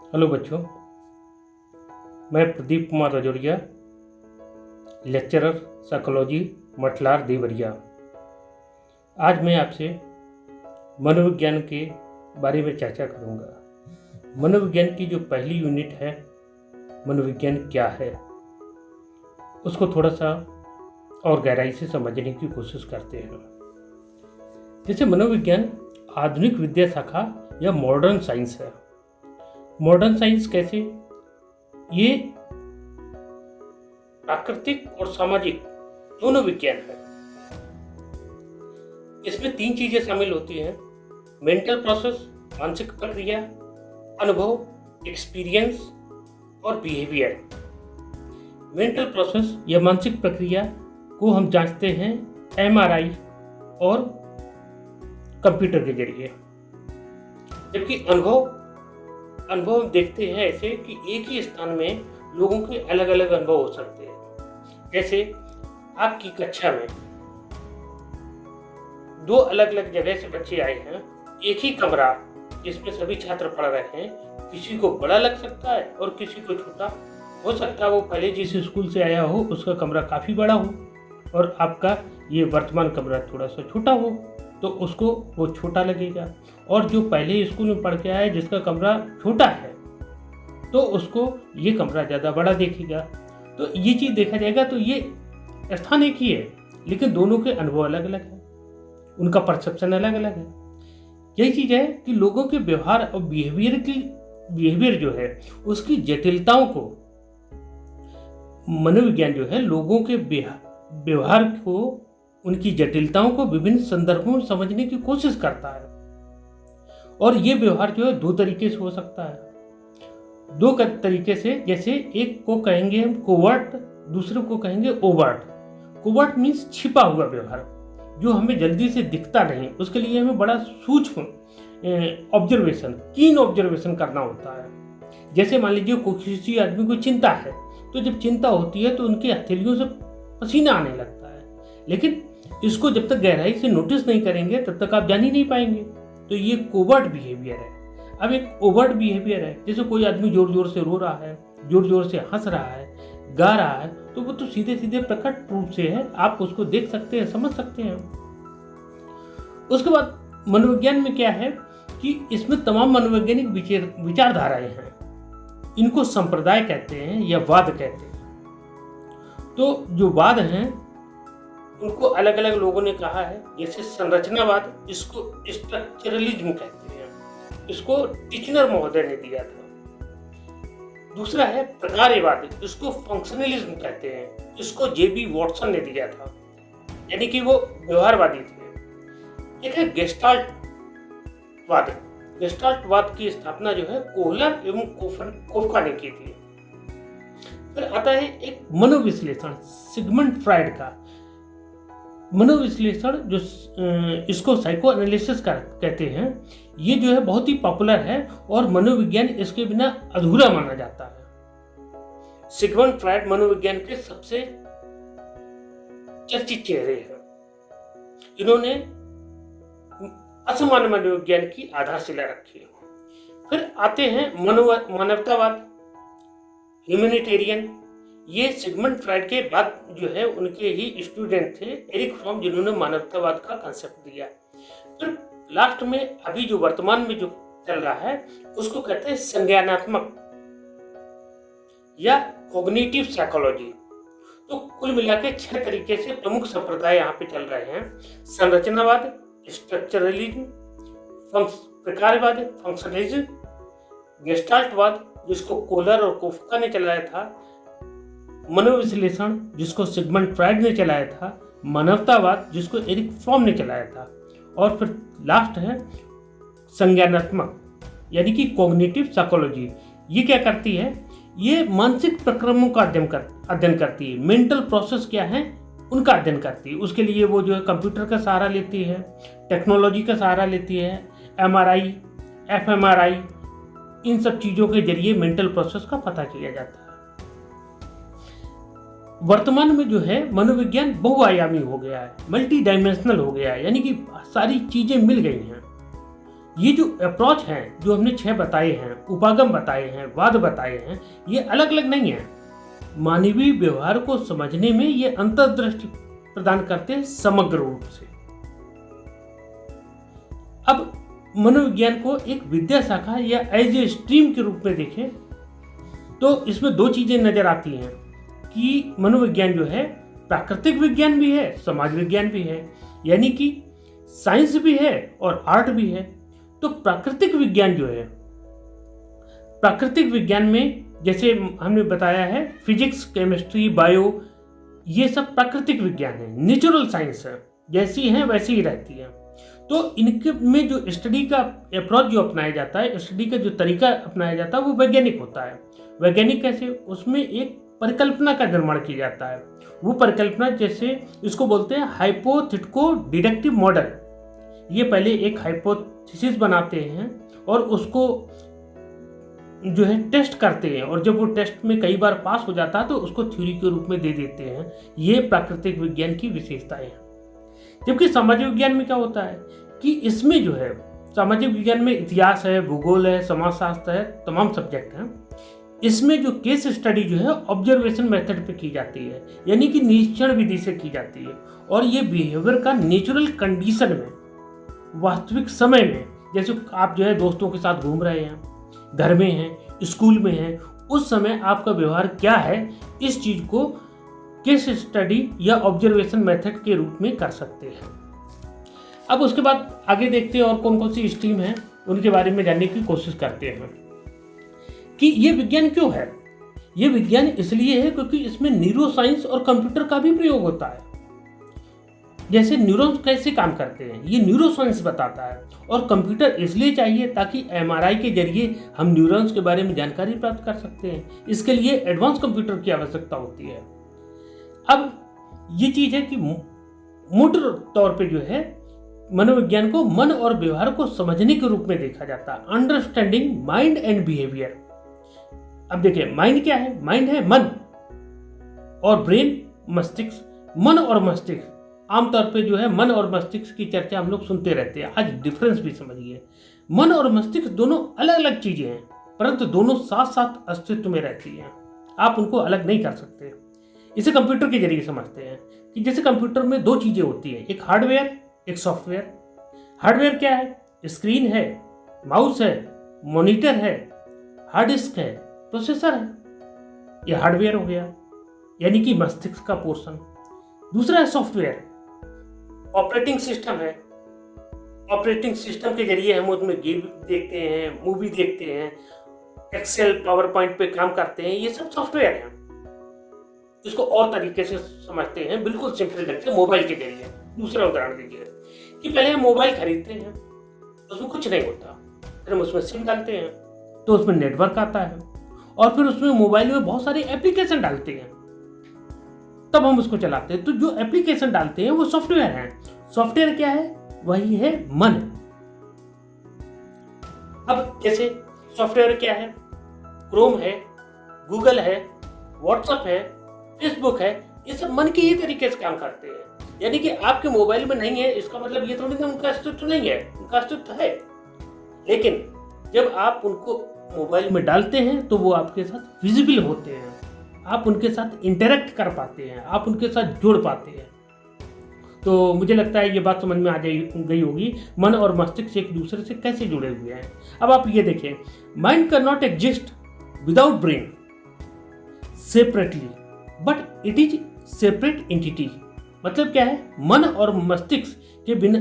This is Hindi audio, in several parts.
हेलो बच्चों, मैं प्रदीप कुमार रजौरिया, लेक्चरर साइकोलॉजी, मठलार देवरिया। आज मैं आपसे मनोविज्ञान के बारे में चर्चा करूंगा। मनोविज्ञान की जो पहली यूनिट है, मनोविज्ञान क्या है, उसको थोड़ा सा और गहराई से समझने की कोशिश करते हैं। जैसे मनोविज्ञान आधुनिक विद्या शाखा या मॉडर्न साइंस है। मॉडर्न साइंस कैसे? ये प्राकृतिक और सामाजिक दोनों विज्ञान है। इसमें 3 चीजें शामिल होती हैं: मेंटल प्रोसेस, मानसिक प्रक्रिया, अनुभव, एक्सपीरियंस, और बिहेवियर। मेंटल प्रोसेस या मानसिक प्रक्रिया को हम जांचते हैं एमआरआई और कंप्यूटर के जरिए, जबकि अनुभव देखते हैं ऐसे कि एक ही स्थान में लोगों के अलग अलग अनुभव हो सकते हैं। जैसे आपकी कक्षा में 2 अलग अलग जगह से बच्चे आए हैं, एक ही कमरा जिसमें सभी छात्र पढ़ रहे हैं, किसी को बड़ा लग सकता है और किसी को छोटा। हो सकता है वो पहले जिस स्कूल से आया हो उसका कमरा काफ़ी बड़ा हो और आपका ये वर्तमान कमरा थोड़ा सा छोटा हो, तो उसको वो छोटा लगेगा। और जो पहले स्कूल में पढ़ के आया जिसका कमरा छोटा है, तो उसको ये कमरा ज़्यादा बड़ा देखेगा। तो ये चीज़ देखा जाएगा तो ये स्थान एक ही है, लेकिन दोनों के अनुभव अलग अलग है, उनका परसेप्शन अलग अलग है। यही चीज़ है कि लोगों के व्यवहार और बिहेवियर जो है उसकी जटिलताओं को मनोविज्ञान जो है लोगों के व्यवहार को, उनकी जटिलताओं को विभिन्न संदर्भों में समझने की कोशिश करता है। और ये व्यवहार जो है 2 तरीके से हो सकता है। 2 तरीके से, जैसे एक को कहेंगे हम कोवर्ट, दूसरे को कहेंगे ओवर्ट। कोवर्ट मीन्स छिपा हुआ व्यवहार जो हमें जल्दी से दिखता नहीं, उसके लिए हमें बड़ा सूक्ष्म ऑब्जर्वेशन, कीन ऑब्जर्वेशन करना होता है। जैसे मान लीजिए किसी आदमी को चिंता है, तो जब चिंता होती है तो उनकी हथेलियों से पसीना आने लगता है, लेकिन इसको जब तक गहराई से नोटिस नहीं करेंगे तब तक आप जान ही नहीं पाएंगे। तो ये कोवर्ट बिहेवियर है। अब एक ओवर्ट बिहेवियर है, जैसे कोई आदमी जोर जोर से रो रहा है, जोर जोर से हंस रहा है, गा रहा है, तो वो तो सीधे सीधे प्रकट रूप से है, आप उसको देख सकते हैं, समझ सकते हैं। उसके बाद मनोविज्ञान में क्या है कि इसमें तमाम मनोवैज्ञानिक विचारधाराएं हैं। इनको संप्रदाय कहते हैं या वाद कहते हैं। तो जो वाद हैं उनको अलग अलग लोगों ने कहा है। जैसे संरचनावाद, इसको स्ट्रक्चरलिज्म कहते हैं, इसको टिचनर महोदय ने दिया था। दूसरा है प्रकार्यवाद, इसको फंक्शनलिज्म कहते हैं, इसको जेबी वॉटसन ने दिया था, यानी कि वो व्यवहारवादी थे। एक है गेस्टाल्टवाद। गेस्टाल्टवाद की स्थापना जो है कोहलर एवं कोफका ने की थी। फिर आता है एक मनोविश्लेषण, सिगमंड फ्राइड का मनोविश्लेषण, जो इसको साइको एनालिसिस कहते हैं। ये जो है बहुत ही पॉपुलर है और मनोविज्ञान इसके बिना अधूरा माना जाता है। सिगमंड फ्राइड मनोविज्ञान के सबसे चर्चित चेहरे हैं। इन्होंने असामान्य मनोविज्ञान की आधारशिला रखी है। फिर आते हैं मानवतावाद, ह्यूमैनिटेरियन। ये सिगमंड फ्राइड के बाद जो है उनके ही स्टूडेंट थे एरिक फ्रॉम, जिन्होंने मानवतावाद का कंसेप्ट दिया। फिर लास्ट में अभी जो वर्तमान में जो चल रहा है उसको कहते हैं संज्ञानात्मक या कॉग्निटिव साइकोलॉजी। तो कुल मिला के 6 तरीके से प्रमुख संप्रदाय यहाँ पे चल रहे हैं: संरचनावाद, स्ट्रक्चरलिज्म, प्रकारवाद, फंक्शनलिज्म, गेस्टाल्टवाद जिसको कोहलर और कोफका ने चलाया था, मनोविश्लेषण जिसको सिगमंड फ्राइड ने चलाया था, मानवतावाद जिसको एरिक फ्रॉम ने चलाया था, और फिर लास्ट है संज्ञानात्मक यानी कि कॉग्निटिव साइकोलॉजी। ये क्या करती है? ये मानसिक प्रक्रमों का अध्ययन करती है। मेंटल प्रोसेस क्या है उनका अध्ययन करती है। उसके लिए वो जो है कंप्यूटर का सहारा लेती है, टेक्नोलॉजी का सहारा लेती है, एमआरआई, एफएमआरआई, इन सब चीज़ों के जरिए मेंटल प्रोसेस का पता किया जाता है। वर्तमान में जो है मनोविज्ञान बहुआयामी हो गया है, मल्टी डायमेंशनल हो गया है, यानी कि सारी चीजें मिल गई हैं। ये जो अप्रोच हैं, जो हमने 6 बताए हैं, उपागम बताए हैं, वाद बताए हैं, ये अलग अलग नहीं है। मानवीय व्यवहार को समझने में ये अंतर्दृष्टि प्रदान करते हैं समग्र रूप से। अब मनोविज्ञान को एक विद्या शाखा या एज ए स्ट्रीम के रूप में देखें तो इसमें 2 चीजें नजर आती हैं कि मनोविज्ञान जो है प्राकृतिक विज्ञान भी है, समाज विज्ञान भी है, यानी कि साइंस भी है और आर्ट भी है। तो प्राकृतिक विज्ञान जो है, प्राकृतिक विज्ञान में जैसे हमने बताया है फिजिक्स, केमिस्ट्री, बायो, ये सब प्राकृतिक विज्ञान है, नेचुरल साइंस है, जैसी है वैसी ही रहती है। तो इनके में जो स्टडी का अप्रोच जो अपनाया जाता है, स्टडी का जो तरीका अपनाया जाता है वो वैज्ञानिक होता है। वैज्ञानिक कैसे? उसमें एक परिकल्पना का निर्माण किया जाता है। वो परिकल्पना जैसे इसको बोलते हैं हाइपोथेटिको डिडक्टिव मॉडल। ये पहले एक हाइपोथेसिस बनाते हैं और उसको जो है टेस्ट करते हैं, और जब वो टेस्ट में कई बार पास हो जाता है तो उसको थ्योरी के रूप में दे देते हैं। ये प्राकृतिक विज्ञान की विशेषताएं हैं। जबकि सामाजिक विज्ञान में क्या होता है कि इसमें जो है सामाजिक विज्ञान में इतिहास है, भूगोल है, समाजशास्त्र है, तमाम सब्जेक्ट हैं। इसमें जो केस स्टडी जो है ऑब्जर्वेशन मेथड पे की जाती है, यानी कि निरीक्षण विधि से की जाती है। और ये बिहेवियर का नेचुरल कंडीशन में, वास्तविक समय में, जैसे आप जो है दोस्तों के साथ घूम रहे हैं, घर में हैं, स्कूल में हैं, उस समय आपका व्यवहार क्या है, इस चीज को केस स्टडी या ऑब्जर्वेशन मेथड के रूप में कर सकते हैं। अब उसके बाद आगे देखते हैं और कौन कौन सी स्ट्रीम है, उनके बारे में जानने की कोशिश करते हैं कि ये विज्ञान क्यों है। ये विज्ञान इसलिए है क्योंकि इसमें न्यूरो साइंस और कंप्यूटर का भी प्रयोग होता है। जैसे न्यूरॉन्स कैसे काम करते हैं ये न्यूरो साइंस बताता है, और कंप्यूटर इसलिए चाहिए ताकि एमआरआई के जरिए हम न्यूरॉन्स के बारे में जानकारी प्राप्त कर सकते हैं। इसके लिए एडवांस कंप्यूटर की आवश्यकता होती है। अब ये चीज है कि मोटर तौर पे जो है मनोविज्ञान को मन और व्यवहार को समझने के रूप में देखा जाता है, अंडरस्टैंडिंग माइंड एंड बिहेवियर। अब देखिए माइंड क्या है? माइंड है मन, और ब्रेन मस्तिष्क। मन और मस्तिष्क आमतौर पे जो है मन और मस्तिष्क की चर्चा हम लोग सुनते रहते हैं। आज डिफरेंस भी समझिए। मन और मस्तिष्क दोनों अलग अलग चीजें हैं, परंतु दोनों साथ साथ अस्तित्व में रहती हैं। आप उनको अलग नहीं कर सकते। इसे कंप्यूटर के जरिए समझते हैं कि जैसे कंप्यूटर में 2 चीजें होती हैं, एक हार्डवेयर, एक सॉफ्टवेयर। हार्डवेयर क्या है? स्क्रीन है, माउस है, मॉनिटर है, हार्ड डिस्क है, प्रोसेसर है। यह हार्डवेयर हो गया, यानी कि मस्तिष्क का पोर्शन। दूसरा है सॉफ्टवेयर, ऑपरेटिंग सिस्टम है। ऑपरेटिंग सिस्टम के जरिए हम उसमें गेम देखते हैं, मूवी देखते हैं, एक्सेल, पावर पॉइंट पे काम करते हैं। ये सब सॉफ्टवेयर हैं। इसको और तरीके से समझते हैं, बिल्कुल सिंपल ढंग से, मोबाइल के जरिए। दूसरा उदाहरण दीजिए कि पहले हम मोबाइल खरीदते हैं, उसमें कुछ नहीं होता, फिर हम उसमें सिम डालते हैं तो उसमें नेटवर्क आता है, और फिर उसमें मोबाइल में बहुत सारे एप्लीकेशन डालते हैं, तब हम उसको चलाते हैं। तो जो एप्लीकेशन डालते हैं वो सॉफ्टवेयर है। सॉफ्टवेयर क्या है? वही है मन। अब जैसे सॉफ्टवेयर क्या है? क्रोम है, गूगल है, व्हाट्सएप है, फेसबुक है, ये सब मन के ही तरीके से काम करते हैं। यानी कि आपके मोबाइल में नहीं है इसका मतलब ये थोड़ी ना उनका अस्तित्व नहीं है, उनका अस्तित्व है। लेकिन जब आप उनको मोबाइल में डालते हैं तो वो आपके साथ विजिबल होते हैं, आप उनके साथ इंटरेक्ट कर पाते हैं, आप उनके साथ जुड़ पाते हैं। तो मुझे लगता है ये बात समझ में आ गई होगी, मन और मस्तिष्क एक दूसरे से कैसे जुड़े हुए हैं। अब आप ये देखें, mind can not exist without brain separately but it is separate entity. मतलब क्या है? मन और मस्तिष्क के बिना,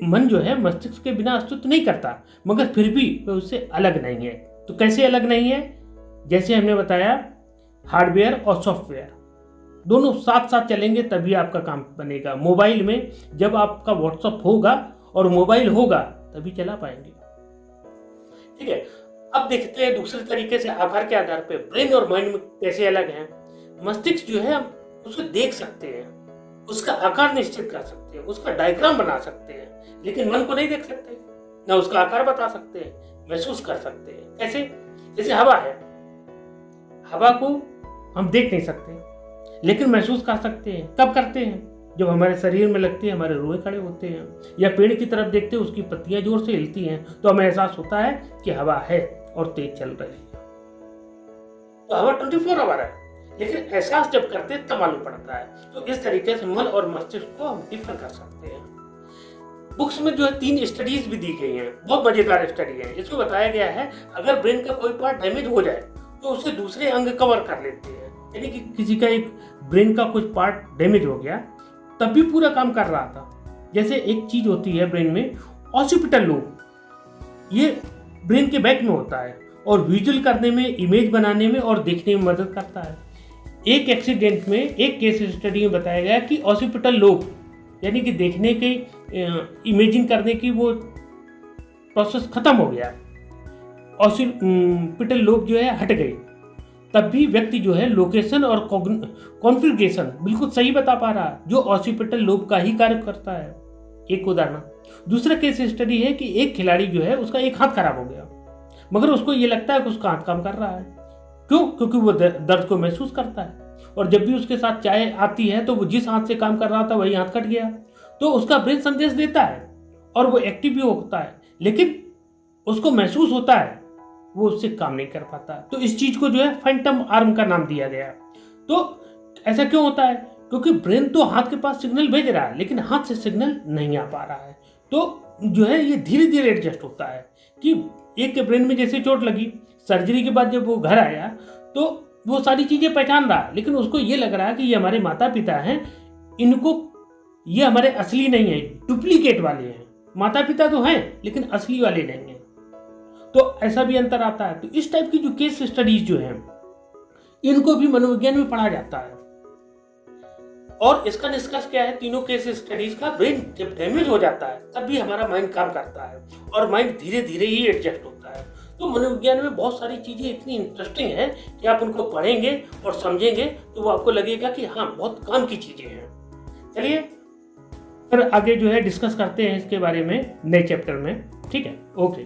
मन जो है मस्तिष्क के बिना अस्तित्व नहीं करता, मगर फिर भी वह उससे अलग नहीं है। तो कैसे अलग नहीं है? जैसे हमने बताया, हार्डवेयर और सॉफ्टवेयर दोनों साथ साथ चलेंगे तभी आपका काम बनेगा। मोबाइल में जब आपका व्हाट्सएप होगा और मोबाइल होगा तभी चला पाएंगे। ठीक है, अब देखते हैं दूसरे तरीके से आकार के आधार पे ब्रेन और माइंड में कैसे अलग हैं। मस्तिष्क जो है हम उसको देख सकते हैं, उसका आकार निश्चित कर सकते हैं, उसका डायग्राम बना सकते हैं, लेकिन मन को नहीं देख सकते, ना उसका आकार बता सकते हैं, महसूस कर सकते हैं। कैसे? जैसे हवा है, हवा को हम देख नहीं सकते लेकिन महसूस कर सकते हैं। कब करते हैं? जब हमारे शरीर में लगती है हमारे रोए खड़े होते हैं, या पेड़ की तरफ देखते हैं उसकी पत्तियां जोर से हिलती हैं तो हमें एहसास होता है कि हवा है और तेज चल रही है। तो हवा 24 आवर है, लेकिन एहसास जब करते हैं तब मालूम पड़ता है। तो इस तरीके से मन और मस्तिष्क को हम डिफर कर सकते हैं। बुक्स में जो है 3 स्टडीज भी दी गई हैं, बहुत मजेदार स्टडी है। इसमें बताया गया है अगर ब्रेन का कोई पार्ट डैमेज हो जाए तो उसे दूसरे अंग कवर कर लेते हैं। यानी कि किसी का एक ब्रेन का कुछ पार्ट डैमेज हो गया तब भी पूरा काम कर रहा था। जैसे एक चीज होती है ब्रेन में ऑसिपिटल लोब, ये ब्रेन के बैक में होता है और विजुअल करने में, इमेज बनाने में और देखने में मदद करता है। एक एक्सीडेंट में, एक केस स्टडी में बताया गया कि ऑसिपिटल लोब यानी कि देखने के, इमेजिन करने की वो प्रोसेस खत्म हो गया, ऑसिपिटल लोब जो है हट गई, तब भी व्यक्ति जो है लोकेशन और कॉन्फ़िगरेशन बिल्कुल सही बता पा रहा है, जो ऑसिपिटल लोब का ही कार्य करता है। एक उदाहरण। दूसरा केस स्टडी है कि एक खिलाड़ी जो है उसका एक हाथ खराब हो गया, मगर उसको ये लगता है कि उसका हाथ काम कर रहा है। क्यों? क्योंकि वो दर्द को महसूस करता है, और जब भी उसके साथ चाय आती है तो वो जिस हाथ से काम कर रहा था वही हाथ कट गया। तो उसका ब्रेन संदेश देता है और वो एक्टिव भी होता है, लेकिन उसको महसूस होता है, वो उससे काम नहीं कर पाता। तो इस चीज को जो है फैंटम आर्म का नाम दिया गया। तो ऐसा क्यों होता है? क्योंकि ब्रेन तो हाथ के पास सिग्नल भेज रहा है, लेकिन हाथ से सिग्नल नहीं आ पा रहा है। तो जो है ये धीरे धीरे एडजस्ट होता है कि एक के ब्रेन में जैसे चोट लगी, सर्जरी के बाद जब वो घर आया तो वो सारी चीजें पहचान रहा है, लेकिन उसको ये लग रहा है कि ये हमारे माता पिता हैं, इनको, ये हमारे असली नहीं है, डुप्लीकेट वाले हैं। माता पिता तो हैं लेकिन असली वाले नहीं हैं। तो ऐसा भी अंतर आता है। तो इस टाइप की जो केस स्टडीज जो हैं इनको भी मनोविज्ञान में पढ़ा जाता है। और इसका निष्कर्ष क्या है तीनों केस स्टडीज का? ब्रेन जब डैमेज हो जाता है तब भी हमारा माइंड काम करता है और माइंड धीरे धीरे ही एडजस्ट होता है। तो मनोविज्ञान में बहुत सारी चीजें इतनी इंटरेस्टिंग है कि आप उनको पढ़ेंगे और समझेंगे तो वो आपको लगेगा कि हाँ बहुत काम की चीजें हैं। चलिए फिर आगे जो है डिस्कस करते हैं इसके बारे में नए चैप्टर में। ठीक है, ओके।